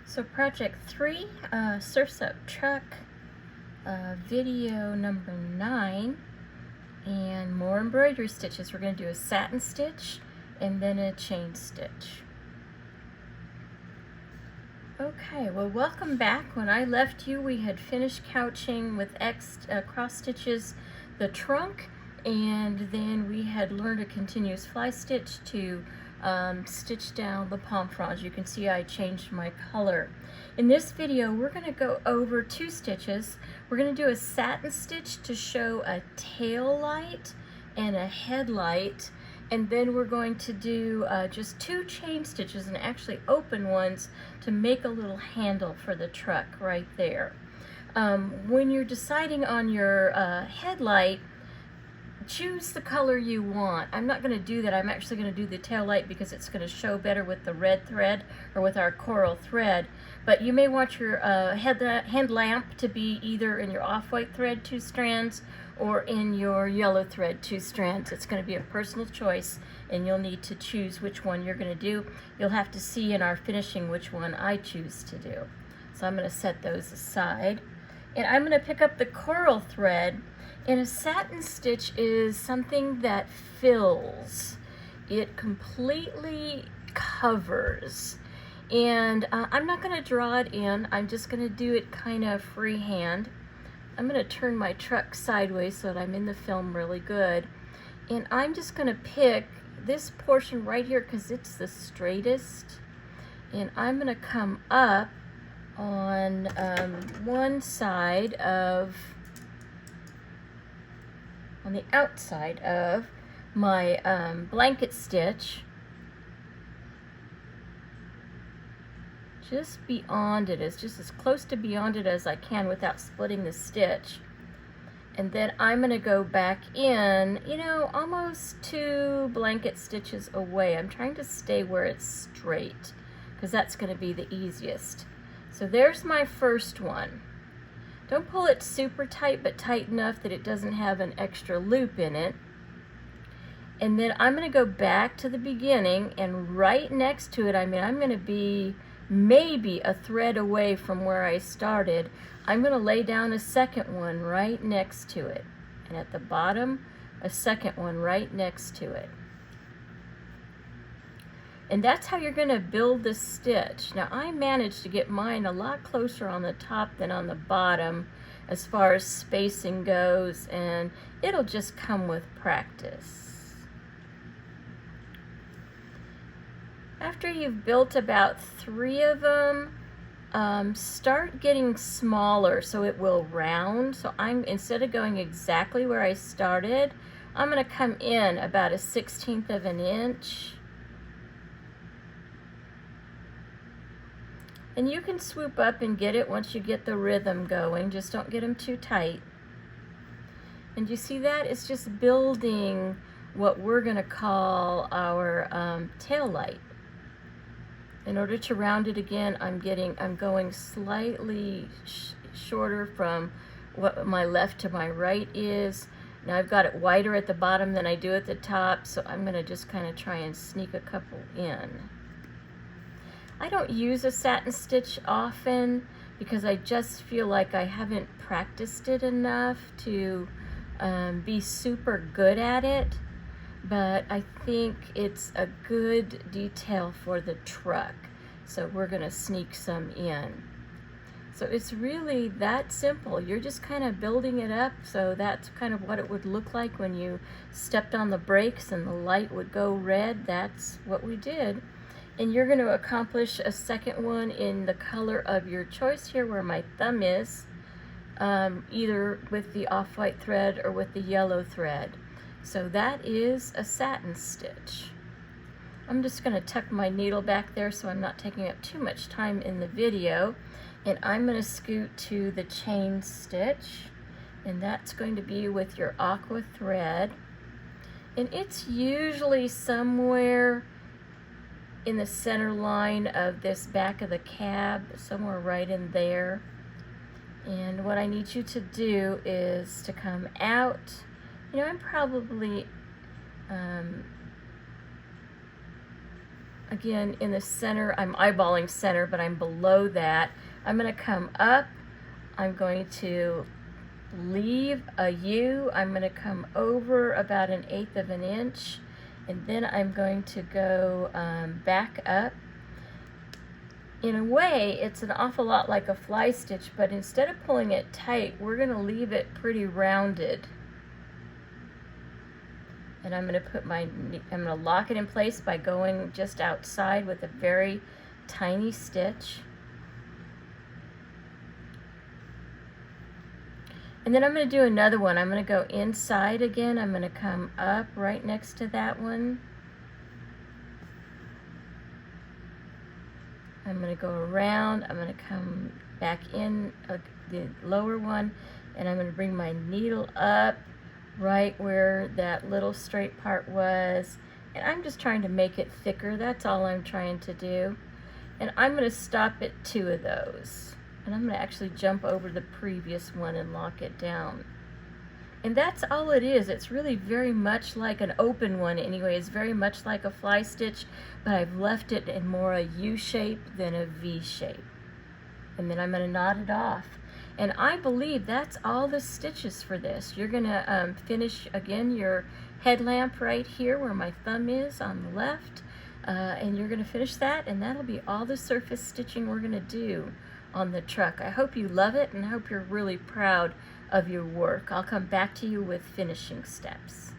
So project 3, Surf's Up Truck, video number 9, and more embroidery stitches. We're going to do a satin stitch and then a chain stitch. Okay, well, welcome back. When I left you, we had finished couching with cross stitches the trunk, and then we had learned a continuous fly stitch to stitch down the palm fronds. You can see I changed my color. In this video, we're going to go over 2 stitches. We're going to do a satin stitch to show a tail light and a headlight, and then we're going to do just 2 chain stitches, and actually open ones, to make a little handle for the truck right there. When you're deciding on your headlight, choose the color you want. I'm not going to do that. I'm actually going to do the tail light because it's going to show better with the red thread or with our coral thread. But you may want your head lamp to be either in your off-white thread 2 strands or in your yellow thread 2 strands. It's going to be a personal choice, and you'll need to choose which one you're going to do. You'll have to see in our finishing which one I choose to do. So I'm going to set those aside. And I'm going to pick up the coral thread. And a satin stitch is something that fills. It completely covers. And I'm not going to draw it in. I'm just going to do it kind of freehand. I'm going to turn my truck sideways so that I'm in the film really good. And I'm just going to pick this portion right here because it's the straightest. And I'm going to come up on one side of, on the outside of my blanket stitch, just beyond it, just as close to beyond it as I can without splitting the stitch. And then I'm going to go back in, almost 2 blanket stitches away. I'm trying to stay where it's straight because that's going to be the easiest. So there's my first one. Don't pull it super tight, but tight enough that it doesn't have an extra loop in it. And then I'm going to go back to the beginning, and right next to it, I'm going to be maybe a thread away from where I started. I'm going to lay down a second one right next to it. And at the bottom, a second one right next to it. And that's how you're going to build the stitch. Now, I managed to get mine a lot closer on the top than on the bottom as far as spacing goes, and it'll just come with practice. After you've built about 3 of them, start getting smaller so it will round. So instead of going exactly where I started, I'm going to come in about a 1/16 of an inch. And you can swoop up and get it once you get the rhythm going. Just don't get them too tight. And you see that? It's just building what we're going to call our tail light. In order to round it again, I'm going slightly shorter from what my left to my right is. Now I've got it wider at the bottom than I do at the top, so I'm going to just kind of try and sneak a couple in. I don't use a satin stitch often because I just feel like I haven't practiced it enough to be super good at it, but I think it's a good detail for the truck, so we're going to sneak some in. So it's really that simple. You're just kind of building it up, so that's kind of what it would look like when you stepped on the brakes and the light would go red. That's what we did. And you're going to accomplish a second one in the color of your choice here where my thumb is, either with the off-white thread or with the yellow thread. So that is a satin stitch. I'm just going to tuck my needle back there so I'm not taking up too much time in the video. And I'm going to scoot to the chain stitch, and that's going to be with your aqua thread. And it's usually somewhere in the center line of this back of the cab, somewhere right in there. And what I need you to do is to come out. I'm probably again, in the center, I'm eyeballing center, but I'm below that. I'm going to come up. I'm going to leave a U. I'm going to come over about 1/8 of an inch, and then I'm going to go back up. In a way, it's an awful lot like a fly stitch, but instead of pulling it tight, we're going to leave it pretty rounded. And I'm going to lock it in place by going just outside with a very tiny stitch. And then I'm going to do another one. I'm going to go inside again. I'm going to come up right next to that one. I'm going to go around. I'm going to come back in the lower one, and I'm going to bring my needle up right where that little straight part was. And I'm just trying to make it thicker. That's all I'm trying to do. And I'm going to stop at 2 of those. And I'm going to actually jump over the previous one and lock it down. And that's all it is. It's really very much like an open one anyway. It's very much like a fly stitch, but I've left it in more a U shape than a V shape. And then I'm going to knot it off. And I believe that's all the stitches for this. You're going to finish, again, your headlamp right here where my thumb is on the left. And you're going to finish that, and that'll be all the surface stitching we're going to do on the truck. I hope you love it, and I hope you're really proud of your work. I'll come back to you with finishing steps.